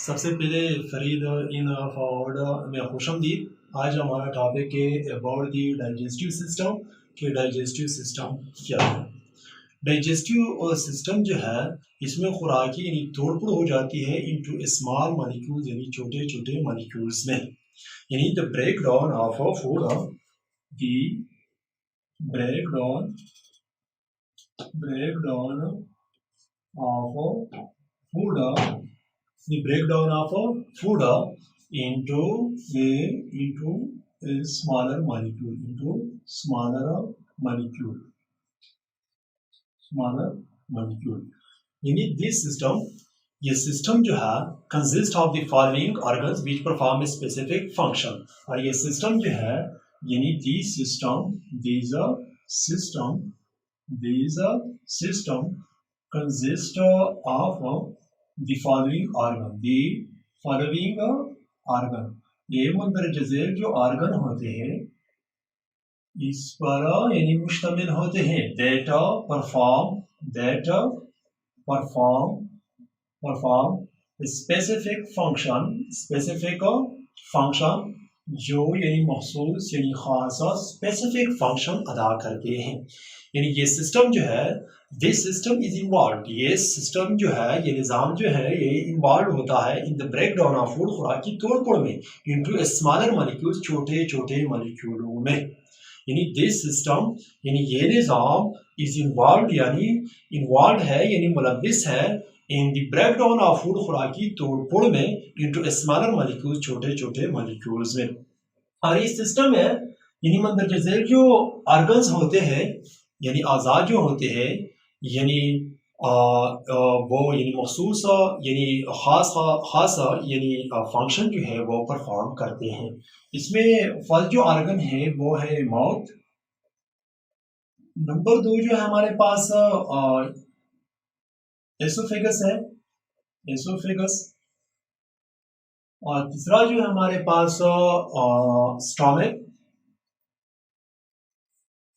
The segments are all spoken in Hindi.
सबसे पहले फरीद इन फॉरवर्ड में खुशामदीद। आज हमारा टॉपिक है अबाउट दी डाइजेस्टिव सिस्टम कि डाइजेस्टिव सिस्टम क्या है। डाइजेस्टिव सिस्टम जो है इसमें खुराकी यानी तोड़फोड़ हो जाती है इनटू स्मॉल मॉलिक्यूल्स यानी छोटे छोटे मॉलिक्यूल्स में, यानी the break down of a food, the break down of food the breakdown of a food into a smaller molecule यानी this system, ये सिस्टम जो है consist of the following organs which perform a specific function. और ये सिस्टम जो है यानी this system consist of the following organ, ये मंदरज झैल जो ऑर्गन होते हैं इस पर यानी मुश्तमिल होते हैं that perform specific function जो यानी मखसूस यानी खासा स्पेसिफिक फंक्शन अदा करते हैं। यानी ये सिस्टम जो है दिस सिस्टम इज इन्वॉल्व, ये सिस्टम जो है ये निज़ाम जो है ये इन्वॉल्व होता है in the break down of food, खुराक की तोड़फोड़ में, इनटू ए स्मॉलर मॉलिक्यूल्स, छोटे छोटे मॉलिक्यूलों में। यानी दिस सिस्टम यानी ये निज़ाम इज इन्वॉल्व यानी इन्वॉल्व है यानी मुलव्विस है in the break down of food, खुराक की तोड़फोड़ में, इनटू ए स्मॉलर मॉलिक्यूल्स, छोटे छोटे मॉलिक्यूल्स में। और इस सिस्टम में यानी मंदरज झैल जो ऑर्गन्स होते हैं यानी आज़ाद जो होते हैं यानी वो यानी मखसूस यानी खास यानी फंक्शन जो है वो परफॉर्म करते हैं। इसमें फर्स्ट जो ऑर्गन है वो है माउथ, नंबर 2 जो है हमारे पास एसोफेगस है, और तीसरा जो है हमारे पास स्टोमक,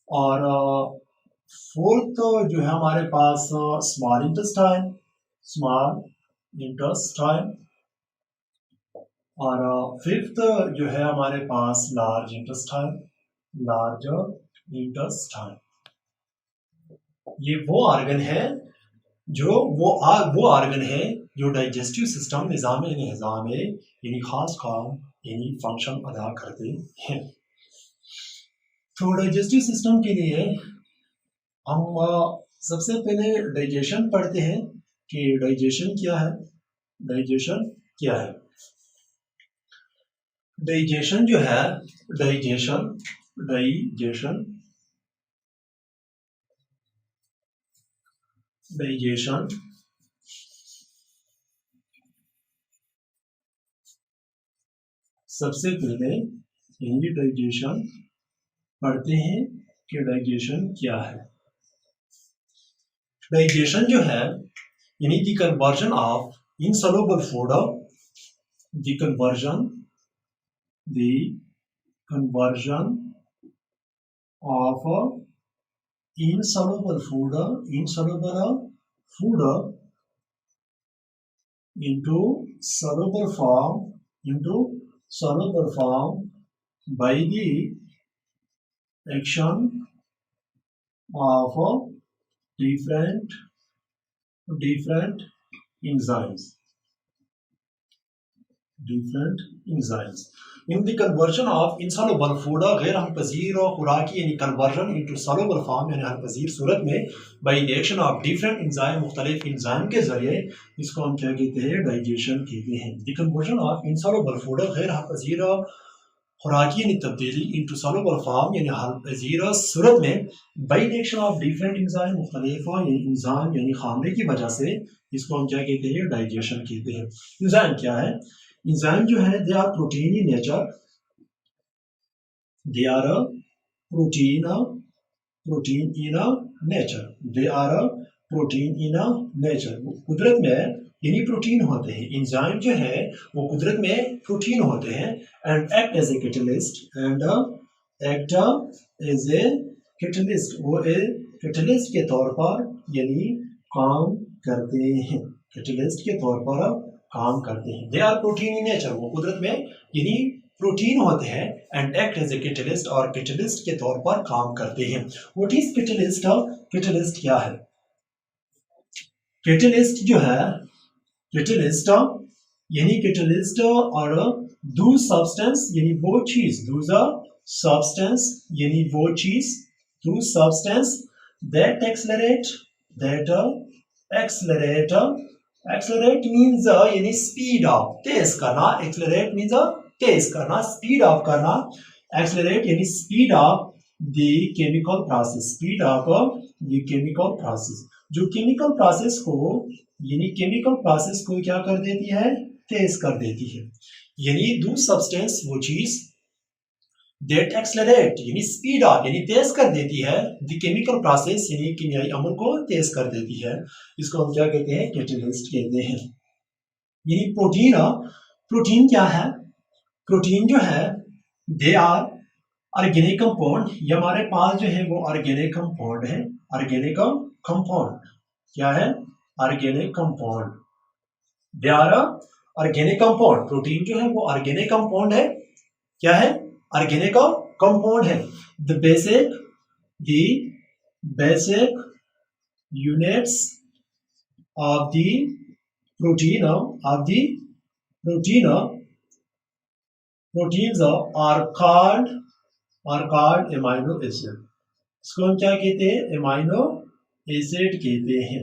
और फोर्थ जो है हमारे पास स्मॉल इंटेस्टाइन, और फिफ्थ जो है हमारे पास लार्ज इंटेस्टाइन। ये वो ऑर्गन है जो वो ऑर्गन है जो डाइजेस्टिव सिस्टम निज़ाम यानी खास काम यानी फंक्शन अदा करते हैं। तो डाइजेस्टिव सिस्टम के लिए हम सबसे पहले डाइजेशन पढ़ते हैं कि डाइजेशन क्या है। डाइजेशन जो है डाइजेशन सबसे पहले यानी डाइजेशन पढ़ते हैं कि डाइजेशन क्या है। डाइजेशन जो है यानी the conversion of insoluble food, the conversion of insoluble food into soluble form by the action of different enzymes. In the conversion of insoluble food, गैर हमपजीर खुराकी यानी conversion into soluble form यानी हमपजीर सूरत में by the action of different enzyme, मुख्तलिफ इंजाइम के जरिए, इसको हम क्या कहते हैं डाइजेशन कहते हैं। The conversion of insoluble food गैर हमपजीर खुराकी यानी तब्दीली into soluble form यानी हमपजीर सूरत में by the action of different enzyme, मुख्तलिफ इंजाइम यानी खामने की वजह से, इसको हम क्या कहते हैं डाइजेशन कहते हैं। इंजाइम क्या है? इंजाइम जो है they are protein in nature, कुदरत में यानी प्रोटीन होते हैं। इंजाइम जो है वो कुदरत में प्रोटीन होते हैं and act as a catalyst, वो कैटलिस्ट के तौर पर यानी काम करते हैं, कैटलिस्ट के तौर पर काम करते हैं। They are protein in nature, वो कुदरत में यानी प्रोटीन होते हैं and act as a catalyst, और कैटलिस्ट के तौर पर काम करते हैं। What is catalyst? कैटलिस्ट क्या है? कैटलिस्ट जो है, कैटलिस्ट यानी कैटलिस्ट और दो सब्सटेंस यानी वो चीज, दूज सब्सटेंस यानी वो चीज, दो substance that accelerate, that accelerate means यानी स्पीड अप, तेज करना। एक्सेलरेट मीन्स तेज करना, स्पीड अप करना। एक्सेलरेट यानी speed up the chemical process, speed up the chemical process, जो केमिकल प्रोसेस को यानी केमिकल प्रोसेस को क्या कर देती है? तेज कर देती है। यानी दो सब्सटेंस वो चीज दैट एक्सेलरेट यानी स्पीड अप यानी तेज कर देती है, द केमिकल प्रोसेस यानी कीमियाई अमल को तेज कर देती है, इसको हम क्या कहते हैं? कैटलिस्ट कहते हैं। यानी प्रोटीन, प्रोटीन क्या है? प्रोटीन जो है दे आर ऑर्गेनिक कंपाउंड, ये हमारे पास जो है वो ऑर्गेनिक कंपाउंड है। ऑर्गेनिक कंपाउंड क्या है? Organic compound, they are organic compound. Protein जो है वो ऑर्गेनिक कंपाउंड है। क्या है? ऑर्गेनिक कंपाउंड है। The basic units of the protein, of the protein, proteins are called amino acid, इसको हम क्या कहते हैं? एमाइनो एसिड कहते हैं।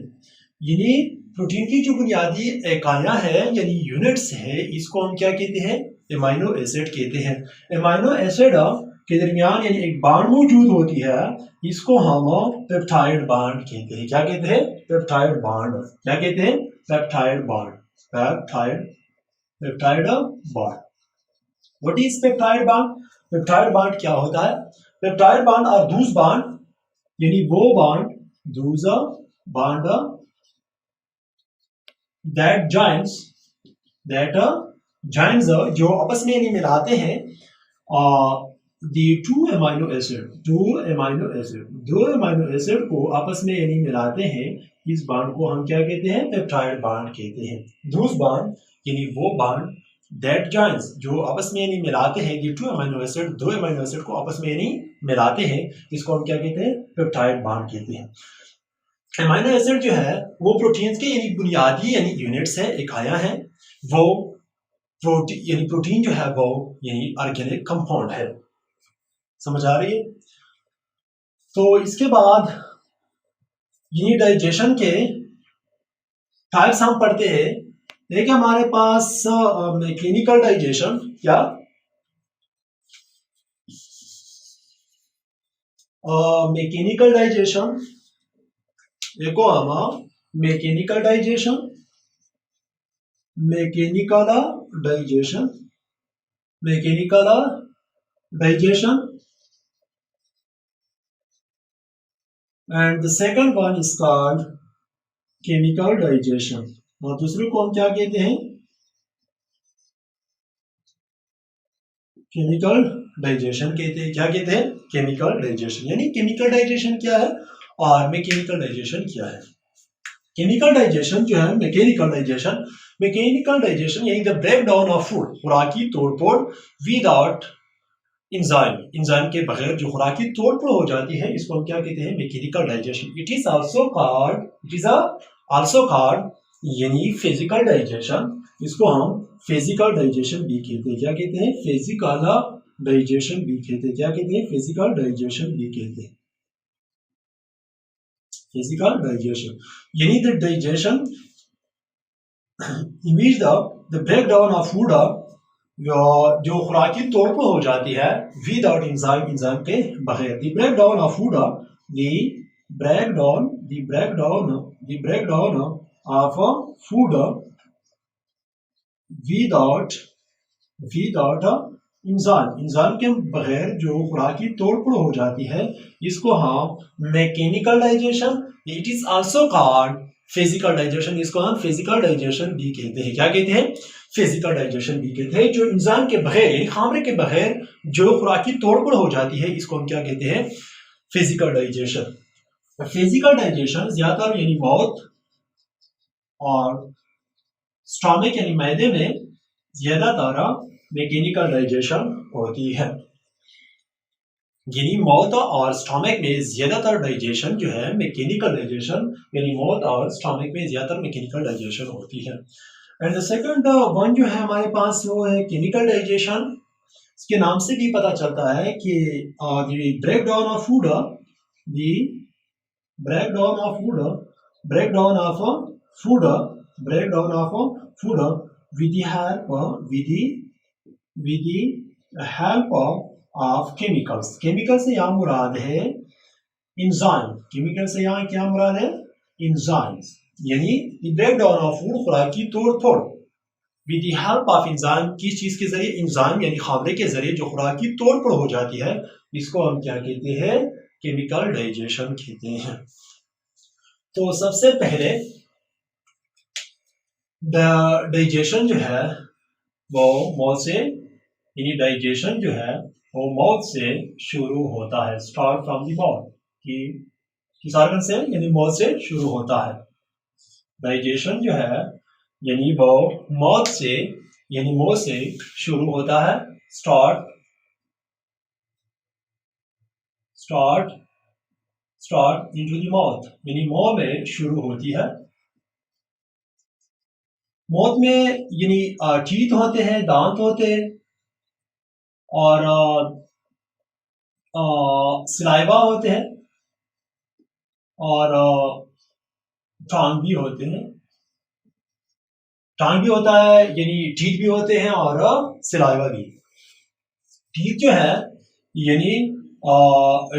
यानी प्रोटीन की जो बुनियादी इकाइयां है यानी यूनिट्स है, इसको हम क्या कहते हैं? एमाइनो एसिड कहते हैं। एमाइनो एसिड के दरमियान यानी एक बांड मौजूद होती है, इसको हम पेप्टाइड बांड कहते हैं। क्या कहते हैं? Peptide bond. क्या कहते हैं? Peptide bond, peptide bond. What is peptide bond? Peptide bond क्या होता है? पेप्टाइड बांड और दूस बांड यानी वो बांड, दूस बांड दैट जॉइंट्स जो आपस में नहीं मिलाते हैं the two amino acid को आपस में यानी मिलाते हैं, इस बांड को हम क्या कहते हैं? पेप्टाइड बांड कहते हैं। दूस बांड यानी वो बांड दैट जॉइंट्स जो आपस में यानी मिलाते हैं, ये टू अमीनो एसिड, दो अमीनो एसिड को आपस में यानी मिलाते हैं, इसको हम क्या कहते हैं? पेप्टाइड बांड कहते हैं। अमीनो एसिड जो है वो प्रोटीन्स के यानी बुनियादी यानी यूनिट्स है, इकाइयां हैं। वो प्रोटीन जो है वो यानी ऑर्गेनिक कंपाउंड है। समझ आ रही है? तो इसके बाद यानी डाइजेशन के टाइप्स हम पढ़ते हैं। एक हमारे पास मैकेनिकल डाइजेशन, क्या मैकेनिकल डाइजेशन, देखो हम mechanical digestion, mechanical digestion, mechanical digestion, and the second one is called chemical digestion, और दूसरे को हम क्या कहते हैं? केमिकल डाइजेशन कहते हैं। क्या कहते हैं? Chemical digestion. यानी केमिकल डाइजेशन क्या है और मैकेनिकल डाइजेशन क्या है? केमिकल डाइजेशन जो है, मैकेनिकल डाइजेशन, मैकेनिकल डाइजेशन यानी the break down of food, खुराकी तोड़फोड़ विदाउट इंजाइम, इंजाइम के बगैर जो खुराकी तोड़फोड़ हो जाती है, इसको हम क्या कहते हैं? Mechanical digestion. It is also called यानी फिजिकल डाइजेशन, इसको हम फिजिकल डाइजेशन भी कहते हैं। क्या कहते हैं? फिजिकल डाइजेशन भी कहते हैं। क्या कहते हैं? फिजिकल डाइजेशन भी कहते हैं। फिजिकल डाइजेशन यानी the digestion means the break down of food, जो खुराकी तोड़फोड़ हो जाती है विदाउट इंजाइम, इंजाइम के बगैर। The break down of food, the break down of food without enzyme, enzyme के बगैर जो खुराकी तोड़फोड़ हो जाती है, इसको हम mechanical digestion, it is also called physical digestion, इसको हम फिजिकल डाइजेशन भी कहते हैं। क्या कहते हैं? फिजिकल डाइजेशन भी कहते हैं। जो इंसान के बगैर, खामरे के बगैर जो खुराकी तोड़फोड़ हो जाती है, इसको हम क्या कहते हैं? Physical digestion. फिजिकल डाइजेशन ज्यादातर यानी मौत और स्टोमक यानी मैदे में ज्यादातर मैकेनिकल डाइजेशन होती है, यानी माउथ और स्टोमक में ज्यादातर डाइजेशन जो है मैकेनिकल डाइजेशन, यानी माउथ और स्टोमक में ज्यादातर मैकेनिकल डाइजेशन होती है। एंड द सेकंड वन जो है हमारे पास वो है केमिकल डाइजेशन। इसके नाम से भी पता चलता है कि break down of food, the breakdown of food, breakdown of food, breakdown of food with the help of chemicals. Chemical से यहाँ मुराद है इंजाइम, केमिकल से यहाँ क्या मुराद है इंजाइम्स, यानी ब्रेकडाउन ऑफ फूड खुराकी तोड़ फोड़ with the help of enzyme, किस चीज के जरिए इंजाइम यानी खामरे के जरिए जो खुराकी तोड़ फोड़ हो जाती है, इसको हम क्या कहते हैं केमिकल डाइजेशन कहते हैं। तो सबसे पहले डाइजेशन जो है वो माउथ से, यानी डाइजेशन जो है वो माउथ से शुरू होता है, स्टार्ट फ्रॉम द माउथ, कि किस ऑर्गन से, यानी माउथ से शुरू होता है। डाइजेशन जो है यानी वो माउथ से, यानी माउथ से शुरू होता है, स्टार्ट into the mouth, यानी मुंह में शुरू होती है। माउथ में यानी टीथ होते हैं, दांत होते हैं, और सलाइवा होते हैं, और टांग भी होते हैं, टांग भी होता है, यानी टीथ भी होते हैं और सलाइवा भी। टीथ जो है यानी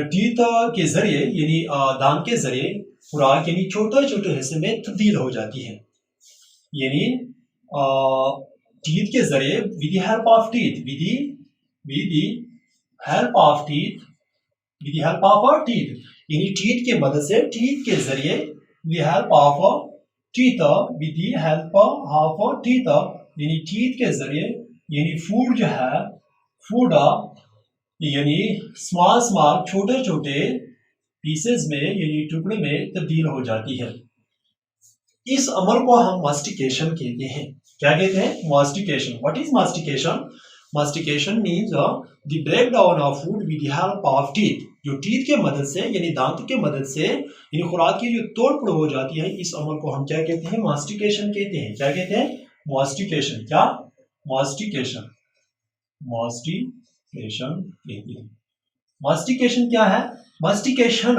टीथ के जरिए, यानी दांत के जरिए खुराक यानी छोटे छोटे हिस्से में तब्दील हो जाती है, यानी टीथ के जरिए with the help of teeth, with the help of teeth, यानी टीथ के मदद से, टीथ के जरिए with the help of teeth, with the help of teeth, यानी टीथ के जरिए, यानी फूड जो है, फूड यानी स्मॉल छोटे छोटे पीसेस में, यानी टुकड़े में तब्दील हो जाती है। इस अमल को हम मास्टिकेशन कहते हैं। क्या कहते हैं? Mastication. What is mastication? Mastication means the break down of food with the help of teeth, जो टीथ के मदद से, यानी दांत के मदद से, यानी खुराक की जो तोड़ फोड़ हो जाती है, इस अमल को हम क्या कहते हैं? मास्टिकेशन कहते हैं। क्या कहते हैं? मास्टिकेशन। क्या? मास्टिकेशन, मास्टिकेशन कहते हैं। मास्टिकेशन क्या है? मास्टिकेशन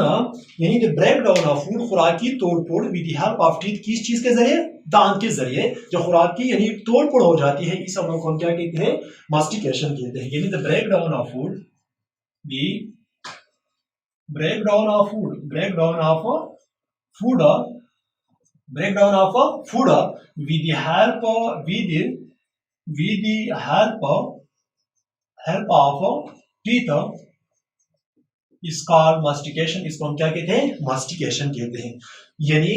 यानी the break down of food, खुराक की तोड़ फोड़ with the help of teeth, किस चीज के जरिए? दांत के जरिए जो खुराक की यानी तोड़ फोड़ हो जाती है, इस अमल को हम क्या कहते हैं? मास्टिकेशन कहते हैं। यानी the break down of food, the break down of food, break down of food, break down of food with the help, with the help of teeth is called mastication. इसको हम क्या कहते हैं? मास्टिकेशन कहते हैं। यानी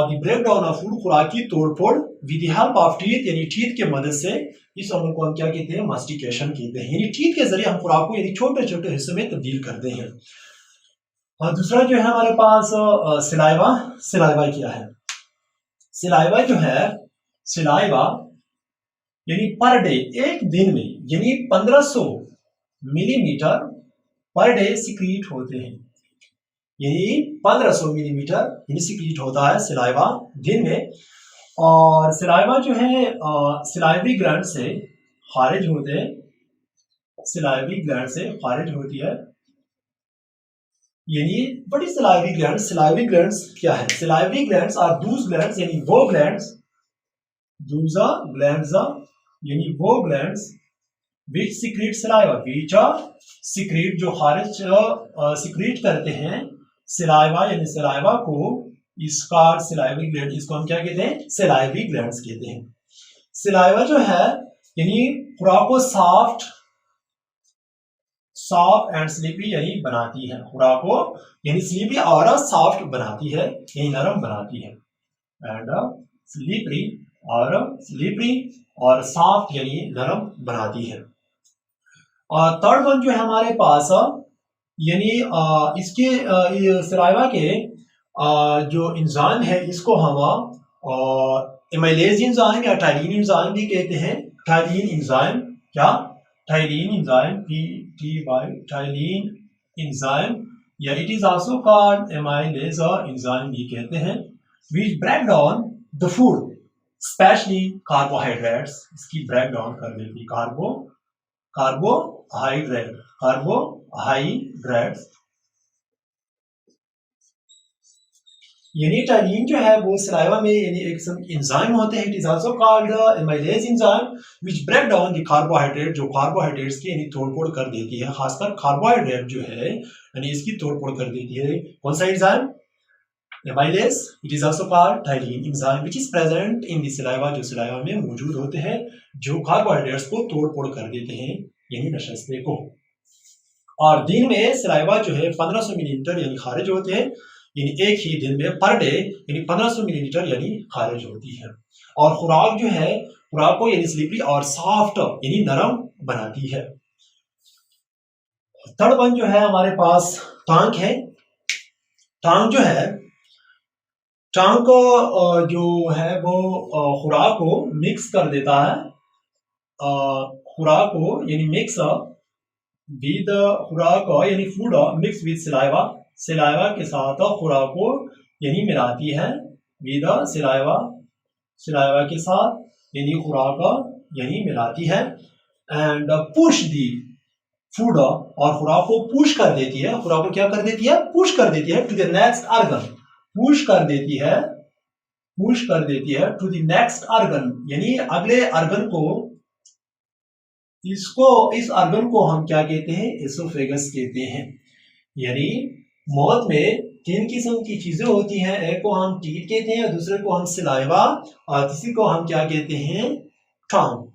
the break down of food, खुराक की तोड़ फोड़ with the help of teeth, यानी टीथ के मदद से, इस अमल को हम क्या कहते हैं? मास्टिकेशन कहते हैं। यानी टीथ के जरिए हम खुराक को यानी छोटे छोटे हिस्सों में तब्दील करते हैं। और दूसरा जो है हमारे पास सलाइवा। सलाइवा क्या है? सलाइवा जो है, सलाइवा यानी पर डे, एक दिन में यानी 1500 मिलीमीटर पर डे सिक्रीट होते हैं, यानी 1500 मिलीमीटर यानी सिक्रीट होता है सलाइवा दिन में। और सलाइवा जो है सलाइवरी ग्लैंड से खारिज होते हैं, सलाइवरी ग्लैंड से खारिज होती है। यानी what is salivary gland? Salivary glands क्या है? Salivary glands are those glands, यानी वो ग्लैंड्स, दूज ग्लैंड्स यानी वो glands which secrete saliva, which secrete जो खारिज secrete करते हैं सलाइवा, यानी सलाइवा को, इसका सलाइवरी ग्लैंड, इसको हम क्या कहते हैं? सलाइवरी ग्लैंड्स कहते हैं। सलाइवा जो है यानी खुराक को सॉफ्ट एंड स्लीपी यानी बनाती है, खुराक को यानी स्लीपी और सॉफ्ट बनाती है, यानी नरम बनाती है। एंड स्लीपरी और सॉफ्ट यानी नरम बनाती है। और थर्ड वन जो है हमारे पास, यानी इसके सलाइवा के जो इंजाइम है, इसको हम एमाइलेज एंजाइम या टाइलिन एंजाइम भी कहते हैं। टाइलिन एंजाइम, क्या? टाइलिन एंजाइम, टाइलिन एंजाइम, या it is also called amylase enzyme भी कहते हैं, which break down the food specially carbohydrates, इसकी ब्रेक डाउन कर देती कार्बोहाइड्रेट्स। यानी टाइलिन जो है वो सलाइवा में यानी एक एंजाइम होते हैं। It is also called amylase enzyme which break down the carbohydrate, जो कार्बोहाइड्रेट्स की यानी तोड़फोड़ कर देती है, खासकर कार्बोहाइड्रेट जो है यानी इसकी तोड़फोड़ कर देती है। कौन सा enzyme? Amylase. It is also called ptyalin enzyme which is present in the saliva, जो सलाइवा में मौजूद होते हैं, जो कार्बोहाइड्रेट्स को तोड़फोड़ कर देते हैं यानी नशस्ते को। और दिन में सलाइवा जो है 1500 मिलीलीटर यानी खारिज होते हैं, यानी एक ही दिन में पर डे यानी 1500 मिलीलीटर यानी खारिज होती है। और खुराक जो है, खुराक को यानी स्लिपरी और सॉफ्ट यानी नरम बनाती है। थर्ड वन जो है हमारे पास टांग है। टांग जो है, टांग जो है वो खुराक को मिक्स कर देता है, खुराक को यानी मिक्स विद खुराक यानी food mix with saliva, saliva के साथ खुराक को यानी मिलाती है, विद सलाइवा के साथ यानी खुराक यानी मिलाती है। एंड पुश दी फूड, और खुराक को पुश कर देती है, खुराक को क्या कर देती है? पुश कर देती है to the next organ, push कर देती है टू द नेक्स्ट ऑर्गन, यानी अगले ऑर्गन को। इस ऑर्गन को हम क्या कहते हैं? एसोफेगस कहते हैं। यानी मौत में 3 किस्म की चीजें होती हैं, एक को हम टीथ कहते हैं, दूसरे को हम सलाइवा, और तीसरे को हम क्या कहते हैं? टांग।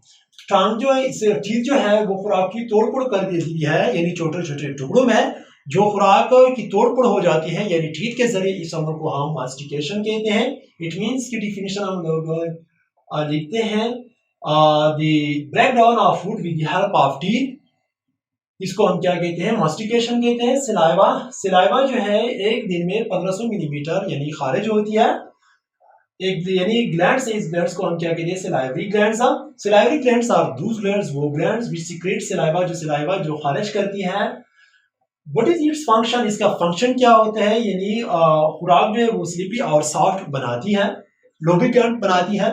टांग जो है, इसे टीथ जो है वो खुराक की तोड़फोड़ कर देती है, यानी छोटे छोटे टुकड़ों में जो खुराक की तोड़फोड़ हो जाती है, यानी टीथ के जरिए। इस अमल को हम मास्टिकेशन कहते हैं। इट मीन्स की डिफिनेशन हम लोग लिखते हैं, the break down of food with the help of teeth, इसको हम क्या कहते हैं? मास्टिकेशन कहते हैं। सलाइवा जो है एक दिन में 1500 मिलीमीटर यानी खारिज होती है, एक यानी ग्लैंड्स है, इस ग्लैंड्स को हम क्या कहते हैं? Salivary glands. Salivary glands are those glands, वो ग्लैंड्स व्हिच सीक्रेट सलाइवा, जो सलाइवा जो खारिज करती है। What is its function? इसका फंक्शन क्या होता है? यानी खुराक जो है वो स्लिपरी और सॉफ्ट बनाती है, लुब्रिकेंट बनाती है।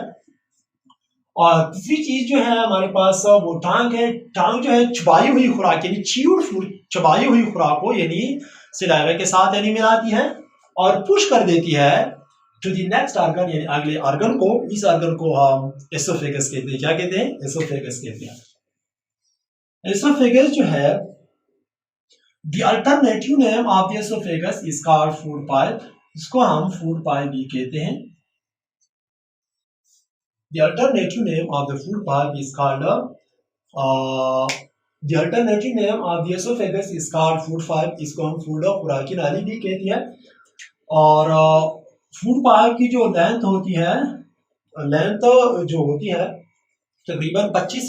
और तीसरी चीज जो है हमारे पास वो टांग है। टांग जो है चबाई हुई खुराक यानी च्यूड फूड, चबाई हुई खुराक को यानी सलाइवा के साथ यानी मिलाती है और पुश कर देती है टू द नेक्स्ट ऑर्गन, यानी अगले ऑर्गन को। इस ऑर्गन को हम एसोफेगस कहते हैं। क्या कहते हैं? एसोफेगस कहते हैं। एसोफेगस जो है, the alternative name of the oesophagus is called food pipe, इसको हम फूड पाइप भी कहते हैं। The alternative name of the food pipe is called the alternative name of the esophagus is called food pipe, इसको हम फूड खुराकी नाली भी कहती है। और फूड पाइप की जो लेंथ होती है, लेंथ जो होती है तकरीबन 25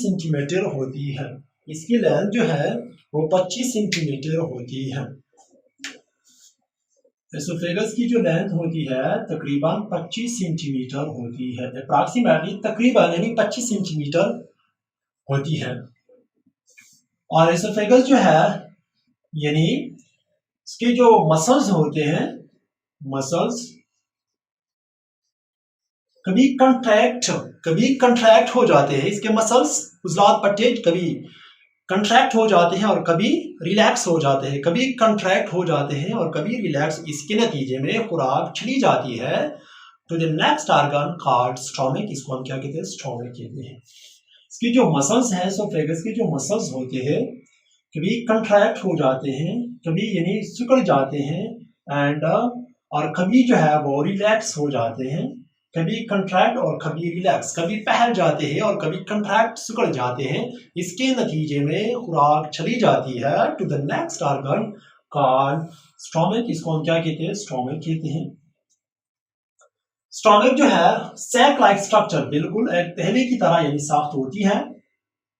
सेंटीमीटर होती है। इसकी लेंथ जो है वो 25 सेंटीमीटर होती है। एसोफेगस की जो लेंथ होती है तकरीबन 25 सेंटीमीटर होती है, अप्रॉक्सीमेटली तकरीबन यानी 25 सेंटीमीटर होती है। और एसोफेगस जो है यानी इसके जो मसल्स होते हैं, मसल्स कभी कंट्रैक्ट हो जाते हैं, इसके मसल्स उजलात पट्टे कभी कंट्रैक्ट हो जाते हैं और कभी रिलैक्स हो जाते हैं, कभी कंट्रैक्ट हो जाते हैं और कभी रिलैक्स। इसके नतीजे में खुराक चली जाती है to the next organ called stomach, इसको हम क्या कहते हैं? स्टोमक कहते हैं। इसकी जो मसल्स हैं, एसोफेगस के जो मसल्स होते हैं कभी कंट्रैक्ट हो जाते हैं, कभी यानी सिकुड़ जाते हैं, एंड और कभी जो है वो रिलैक्स हो जाते हैं, कभी कंट्रैक्ट और कभी रिलैक्स, कभी फैल जाते हैं और कभी कंट्रैक्ट सिकुड़ जाते हैं। इसके नतीजे में खुराक चली जाती है to the next organ called stomach, इसको हम क्या कहते हैं? स्टोमक कहते हैं। स्टोमक जो है सैक लाइक स्ट्रक्चर, बिल्कुल एक तहले की तरह यानी साख्त होती है।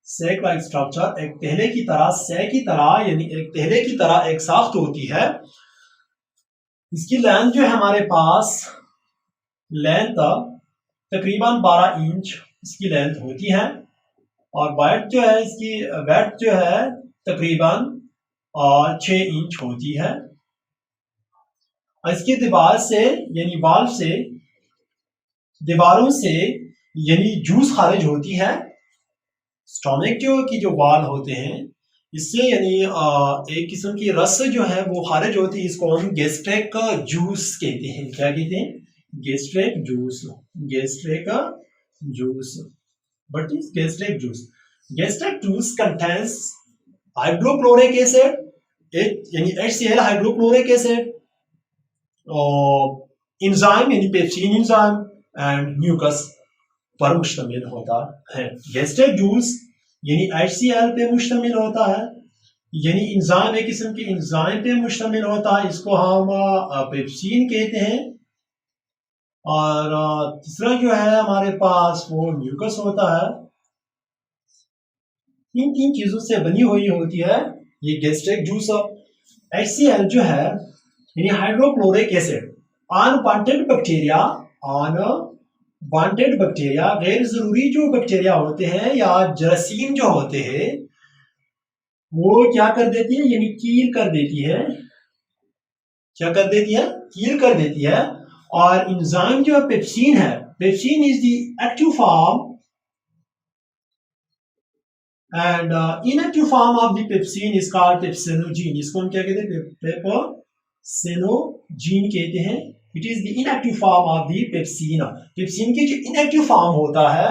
सैक लाइक स्ट्रक्चर एक तहले की तरह, सैक की तरह यानी एक तहले की तरह एक साख्त होती है। इसकी लेंथ जो है हमारे पास लेंथ तकरीबन 12 इंच इसकी लेंथ होती है, और वाइड जो है इसकी वेट जो है तकरीबन 6 इंच होती है। इसकी दीवार से यानी वाल से, दीवारों से यानी जूस खारिज होती है। स्टोमक जो वाल होते हैं इससे यानी एक किस्म की रस जो है वो खारिज होती है। इसको हम गैस्ट्रिक जूस कहते हैं। क्या कहते हैं? Gastric juice. Gastric juice. What is gastric juice? Gastric juice contains hydrochloric acid, यानी HCl हाइड्रोक्लोरिक एसिड, इंजाइम यानी पेप्सिन इंजाइम एंड म्यूकस पर मुश्तमिल होता है। गैस्ट्रिक जूस यानी HCl पे मुश्तमिल होता है, यानी इंजाइम एक किस्म के इंजाइम पे मुश्तमिल होता है। इसको हम पेप्सिन कहते हैं। और तीसरा जो है हमारे पास वो म्यूकस होता है। इन तीन चीजों से बनी हुई होती है ये गैस्ट्रिक जूस। HCl जो है यानी hydrochloric acid, unwanted bacteria, unwanted bacteria, गैर जरूरी जो बैक्टीरिया होते हैं या जरासीम जो होते हैं वो क्या कर देती है, यानी कील कर देती है। क्या कर देती है? कील कर देती है। और इंजाइम जो पेप्सिन है, pepsin is the active form and inactive form of the pepsin is called pepsinogen. इसको हम क्या कहते हैं? पेप्सिनोजीन कहते हैं। It is the inactive form of the pepsin. Pepsin की जो इनएक्टिव फॉर्म होता है,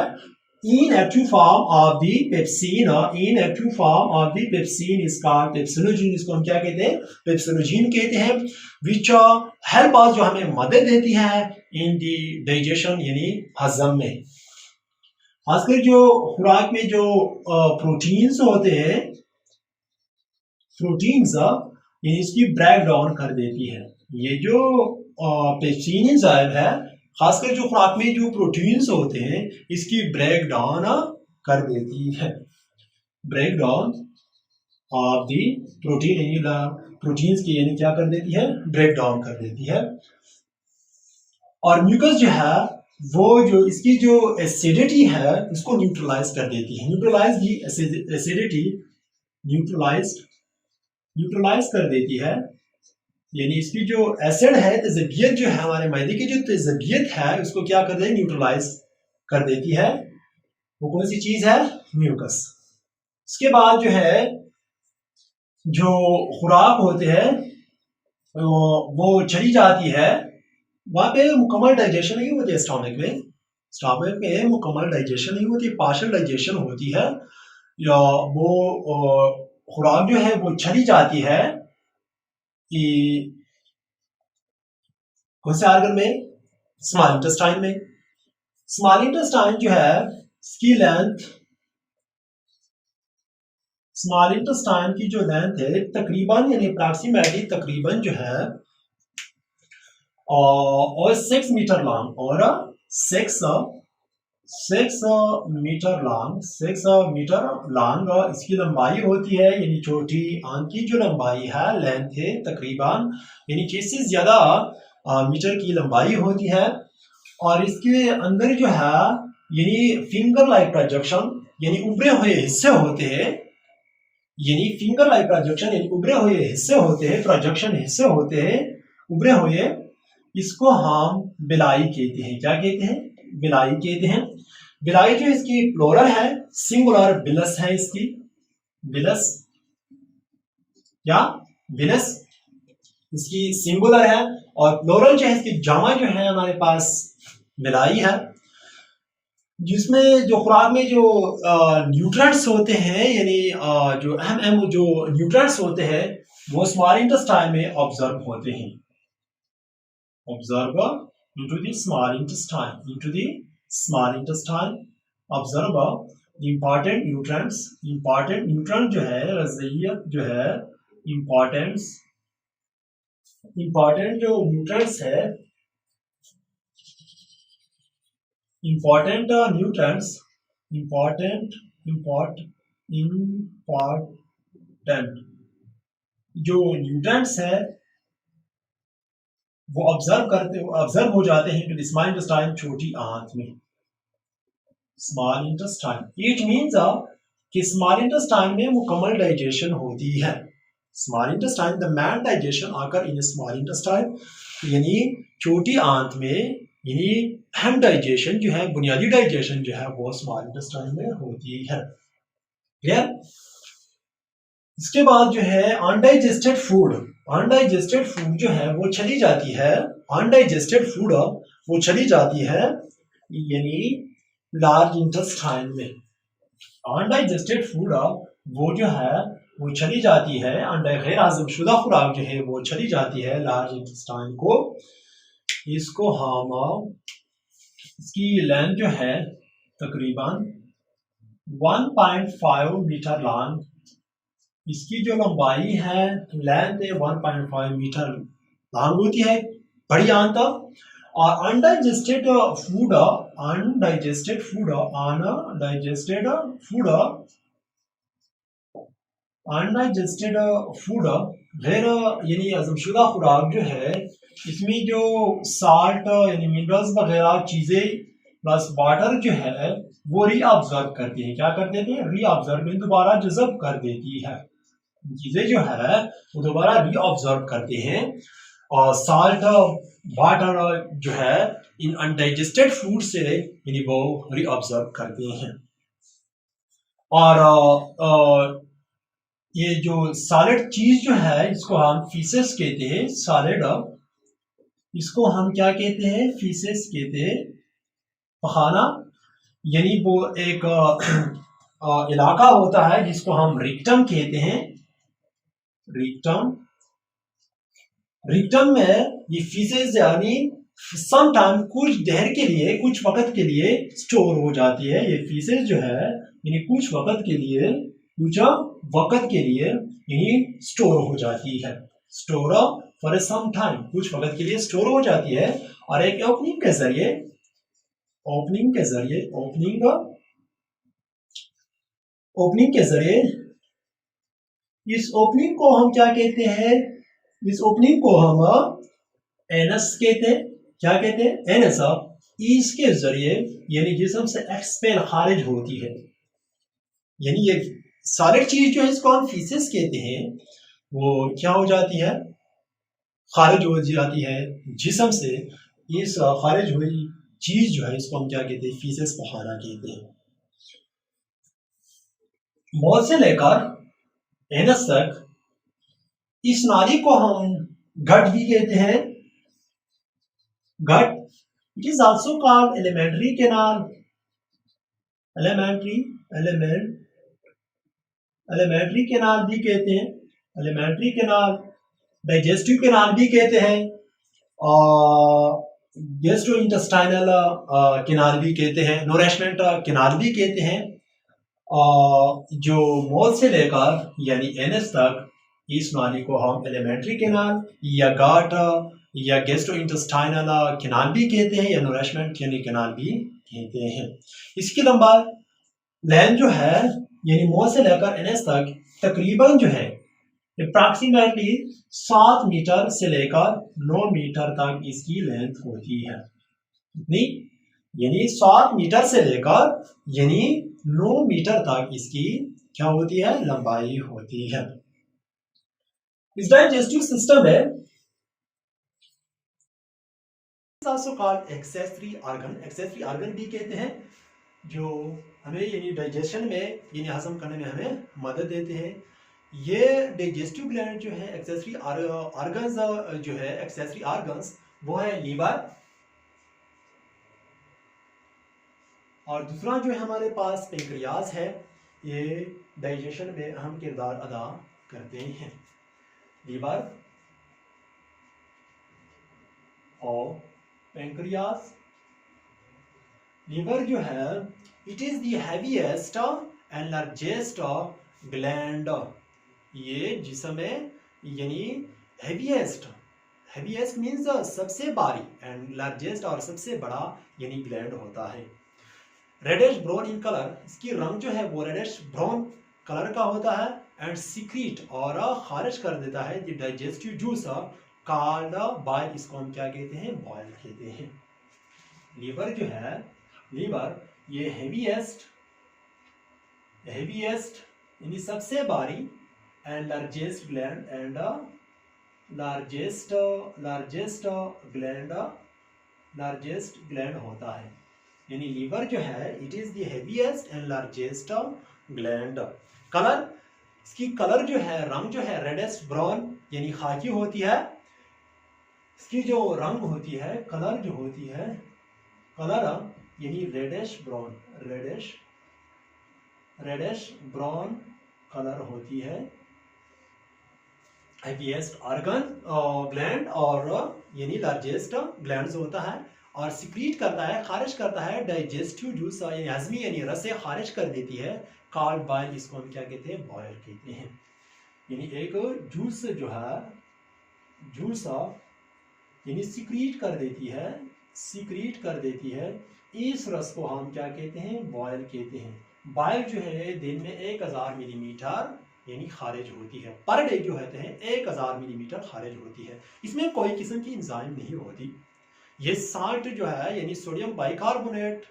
inactive form of the pepsin, inactive form of the pepsin is called pepsinogen. इसको हम क्या कहते हैं? पेप्सिनोजीन कहते हैं। विच हेल्प अस, जो हमें मदद देती है इन द डाइजेशन यानी हजम में। खासकर जो खुराक में जो प्रोटीन्स होते हैं, प्रोटीन्स यानी इसकी ब्रेक डाउन कर देती है। ये जो पेप्सिन एंजाइम है, खासकर जो खुराक में जो प्रोटीन्स होते हैं इसकी ब्रेक डाउन कर देती है। Break down of the protein, यानी प्रोटीन्स की यानी क्या कर देती है? ब्रेक डाउन कर देती है। और म्यूकस जो है वो जो इसकी जो एसिडिटी है इसको न्यूट्रलाइज कर देती है। न्यूट्रलाइज दी एसिडिटी, न्यूट्रलाइज कर देती है। यानी इसकी जो एसिड है, तेजबियत जो है, हमारे मैदे की जो तेजबियत है उसको क्या कर देती है? न्यूट्रलाइज कर देती है। वो कौन सी चीज है? म्यूकस। इसके बाद जो है जो खुराक होते हैं वो चली जाती है, वहां पे मुकम्मल डाइजेशन नहीं होती है। स्टमक में मुकम्मल डाइजेशन नहीं होती, पार्शियल डाइजेशन होती है। या वो खुराक जो है वो चली जाती है कि कौन से आर्गन में? स्मॉल इंटेस्टाइन में। स्मॉल इंटेस्टाइन जो है इसकी लेंथ, स्मॉल इंटेस्टाइन की जो लेंथ है तकरीबन यानी अप्रॉक्सीमेटली तकरीबन जो है और 6 मीटर लॉन्ग, और 6 मीटर लॉन्ग, 6 मीटर लॉन्ग इसकी लंबाई होती है। यानी छोटी आंत की जो लंबाई है, लेंथ है तकरीबन यानी 6 से ज्यादा मीटर की लंबाई होती है। और इसके अंदर जो है यानी फिंगर लाइक प्रोजेक्शन यानी उभरे हुए हिस्से होते हैं। यानी फिंगर लाइक प्रोजेक्शन यानी उभरे हुए हिस्से होते हैं, प्रोजेक्शन हिस्से होते हैं उभरे हुए। इसको हम बिलाई कहते हैं। क्या कहते हैं? बिलाई कहते हैं। बिलाई जो इसकी प्लूरल है, सिंगुलर बिलस है इसकी। बिलस या बिलस इसकी सिंगुलर है, और प्लूरल जो है इसकी जामा जो है हमारे पास बिलाई है। जिसमें जो खुराक में जो न्यूट्रिएंट्स होते हैं यानी जो अहम जो न्यूट्रिएंट्स होते हैं वो स्मॉल इंटेस्टाइन में ऑब्जर्व होते हैं। Observe into the small intestine, observe important nutrient जो है, रज़इयत जो है, important जो nutrients है, important जो nutrients है वो ऑब्जर्व हो जाते हैं टू स्मॉल इंटेस्टाइन, छोटी आंत में, स्मॉल इंटेस्टाइन। इट मीन्स कि स्मॉल इंटेस्टाइन में मुकम्मल डाइजेशन होती है। Small intestine, the man digestion आकर इन स्मॉल इंटेस्टाइन, यानी छोटी आंत में, यानी अहम डाइजेशन जो है, बुनियादी डाइजेशन जो है वो स्मॉल इंटेस्टाइन में होती है। क्लियर? इसके बाद जो है अनडाइजेस्टेड फूड, अनडाइजेस्टेड फूड जो है वो चली जाती है, अनडाइजेस्टेड फूड वो चली जाती है यानी लार्ज इंटेस्टाइन में। अनडाइजेस्टेड फूड वो जो है वो चली जाती है, गैर हजमशुदा खुराक जो है वो चली जाती है लार्ज इंटेस्टाइन को। इसको हम, इसकी लेंथ जो है तकरीबन 1.5 मीटर लॉन्ग, इसकी जो लंबाई है, लेंथ है 1.5 मीटर लॉन्ग होती है, बड़ी आंत। और undigested food, undigested food, undigested food, undigested food गैर यानी हजमशुदा खुराक जो है, इसमें जो साल्ट यानी मिनरल्स वगैरह चीज़ें प्लस वाटर जो है वो रीअब्जॉर्ब करती है। क्या कर देती है? रीअब्जॉर्ब, दोबारा जज़ब कर देती है। चीज़ें जो है वो दोबारा रीअब्जॉर्ब करते हैं, और साल्ट वाटर जो है इन अनडाइजेस्टेड फूड से यानी वो रीअब्जॉर्ब करते हैं। और ये जो सॉलिड चीज जो है इसको हम फीसेस कहते हैं, सॉलिड, इसको हम क्या कहते हैं? फीसेस कहते हैं, पखाना। यानी वो एक इलाका होता है जिसको हम रिक्टम कहते हैं, रिक्टम। रिक्टम में ये फीसेस यानी सम टाइम, कुछ देर के लिए, कुछ वक्त के लिए स्टोर हो जाती है। ये फीसेस जो है यानी कुछ वक्त के लिए, कुछ वक्त के लिए यानी स्टोर हो जाती है, store for a some time, कुछ वक्त के लिए स्टोर हो जाती है। और एक ओपनिंग के जरिए, ओपनिंग के जरिए, ओपनिंग के जरिए, इस ओपनिंग को हम क्या कहते हैं? इस ओपनिंग को हम एनस कहते हैं। क्या कहते हैं? एनस। इसके जरिए यानी जिस्म से एक्सपेल, खारिज होती है। यानी ये सॉलिड चीज जो है इसको हम फीसेस कहते हैं, वो क्या हो जाती है? खारिज हो जाती है जिस्म से। इस खारिज हुई चीज जो है इसको हम क्या कहते हैं? फीसेस, पखाना कहते हैं। मौत से लेकर एनस तक इस नाली को हम गट भी कहते हैं, gut. It is also called alimentary canal, alimentary canal भी कहते हैं, एलिमेंट्री कैनाल, डाइजेस्टिव कैनाल भी कहते हैं, और गेस्ट्रो इंटेस्टाइनल कैनाल भी कहते हैं, नोरिशमेंट कैनाल भी कहते हैं। जो मौत से लेकर यानी एनएस तक इस नाली को हम एलिमेंट्री कैनाल या गाट या गेस्ट्रो इंटेस्टाइनल कैनाल भी कहते हैं, या नोरिशमेंट यानी कैनाल भी कहते हैं। इसकी लंबाई, लेंथ जो है यानी मौत से लेकर एनएस तक तकरीबन जो है अप्रॉक्सीमेटली 7 मीटर से लेकर 9 मीटर तक इसकी लेंथ होती है। कितनी? यानी 7 मीटर से लेकर यानी 9 मीटर तक इसकी क्या होती है? लंबाई होती है। इस डाइजेस्टिव सिस्टम है also called accessory organ, accessory organ भी कहते हैं, जो हमें यानी डाइजेशन में यानी हजम करने में हमें मदद देते हैं। ये डाइजेस्टिव ग्लैंड जो है, एक्सेसरी ऑर्गन्स जो है, एक्सेसरी ऑर्गन्स वो है लीवर, और दूसरा जो है हमारे पास पेंक्रियाज है। ये डाइजेशन में अहम किरदार अदा करते हैं, लीवर और पेंक्रियाज। लीवर जो है it is the heaviest and largest gland. ये जिसमें यानी हैवीएस्ट, हैवीएस्ट मीन्स सबसे भारी, एंड लार्जेस्ट और सबसे बड़ा यानी ग्लैंड होता है। रेडिश ब्राउन इन कलर, इसकी रंग जो है वो रेडिश ब्राउन कलर का होता है, एंड सीक्रेट और खारिज कर देता है the digestive juice called bile, इसको हम क्या कहते हैं, बॉयल कहते हैं। लीवर जो है, लीवर ये हेवीएस्ट यानी सबसे भारी एंड लार्जेस्ट ग्लैंड होता है। यानी लीवर जो है it is the heaviest and largest gland. Colour, इसकी कलर जो है, रंग जो है रेडिश ब्राउन यानी खाकी होती है। इसकी जो रंग होती है, कलर जो होती है, कलर यानी रेडिश ब्राउन कलर होती है। हेवीएस्ट ऑर्गन ग्लैंड और यानी लार्जेस्ट ग्लैंड होता है और सिक्रीट करता है, खारिज करता है डाइजेस्टिव जूस यानी हजमी यानी रस से खारिज कर देती है। कॉल्ड बाइल, इसको हम क्या कहते हैं, बॉयल कहते हैं। यानी एक जूस जो है, जूस यानी सिक्रीट कर देती है, इस रस को हम क्या कहते हैं, बॉयल कहते हैं। बॉयल जो है दिन में 1000 मिलीमीटर यानी खारिज होती है, पर डे जो होते हैं 1000 मिलीमीटर खारिज होती है। इसमें कोई किस्म की एंजाइम नहीं होती। ये साल्ट जो है यानी सोडियम बाइकार्बोनेट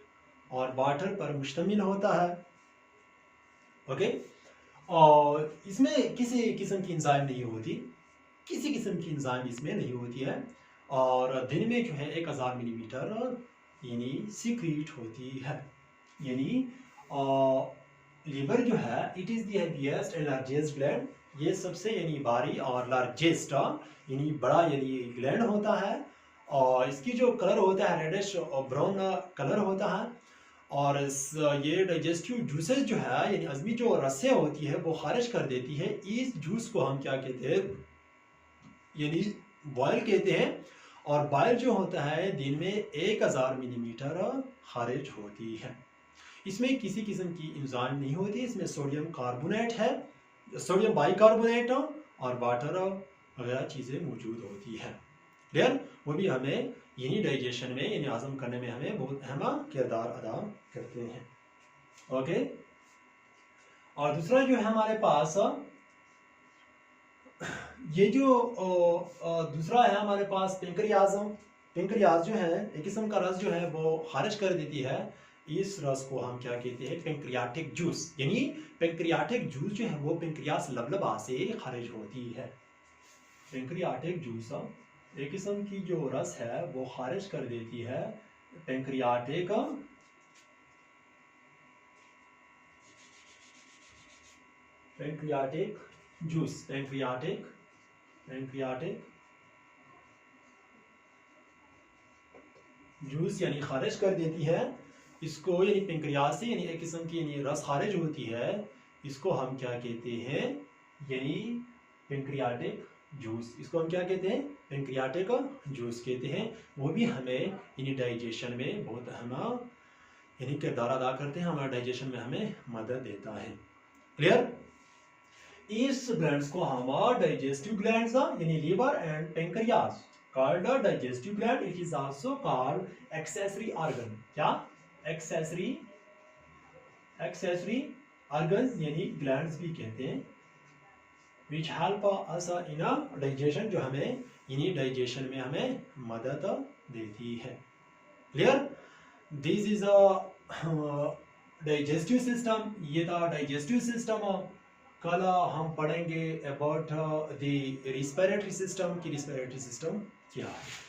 और वाटर पर मुश्तमिल होता है। ओके, और इसमें किसी किस्म की एंजाइम नहीं होती, किसी किस्म की एंजाइम इसमें नहीं होती है। और दिन में जो है 1000 मिलीमीटर यानी सीक्रेट होती है। यानी लीवर जो है it is the heaviest and largest gland, ये सबसे यानी भारी और लार्जेस्ट यानी बड़ा यानी ग्लैंड होता है। और इसकी जो कलर होता है रेडिश और ब्राउन कलर होता है। और ये डाइजेस्टिव जूसेस जो है यानी हजमी जो रसें होती है वो खारिज कर देती है। इस जूस को हम क्या कहते हैं, यानी बॉयल कहते हैं। और बॉयल जो होता है दिन में 1000 मिलीमीटर खारिज होती है। इसमें किसी किस्म की एंजाइम नहीं होती। इसमें सोडियम कार्बोनेट है, सोडियम बाइकार्बोनेट और वाटर वगैरह चीज़ें मौजूद होती है। क्लियर, वो भी हमें यानी डाइजेशन में यानी हजम करने में हमें बहुत अहम किरदार अदा करते हैं। ओके, और दूसरा जो है हमारे पास ये जो दूसरा है हमारे पास पेंक्रियाज जो है एक किस्म का रस जो है वो खारिज कर देती है। इस रस को हम क्या कहते हैं, पेंक्रियाटिक जूस। यानी पेंक्रियाटिक जूस जो है वो पेंक्रियास लबलबा से खारिज होती है। पेंक्रियाटिक जूस एक किस्म की जो रस है वो खारिज कर देती है पेंक्रियाटिक जूस। पेंक्रियाटिक जूस यानी खारिज कर देती है इसको, यानी पेंक्रियास से यानी एक किस्म की यानी रस खारिज होती है। इसको हम क्या कहते हैं, यानी पेंक्रियाटिक जूस। इसको हम क्या कहते हैं, पेंक्रियाटिक जूस कहते हैं। वो भी हमें यानी डाइजेशन में बहुत अहम यानी किरदार अदा करते हैं, हमारे डाइजेशन में हमें मदद देता है। क्लियर, इस ग्लैंड्स को हम डाइजेस्टिव ग्लैंड्स यानी liver and pancreas called a digestive gland. It is also called accessory organ. क्या, accessory organs यानी glands भी कहते हैं, which help us in a digestion, जो हमें यानी डाइजेशन में हमें मदद देती है। Clear, this is a digestive system. ये था डाइजेस्टिव सिस्टम। कल हम पढ़ेंगे अबाउट द रिस्पिरेटरी सिस्टम कि रिस्पिरेटरी सिस्टम क्या है।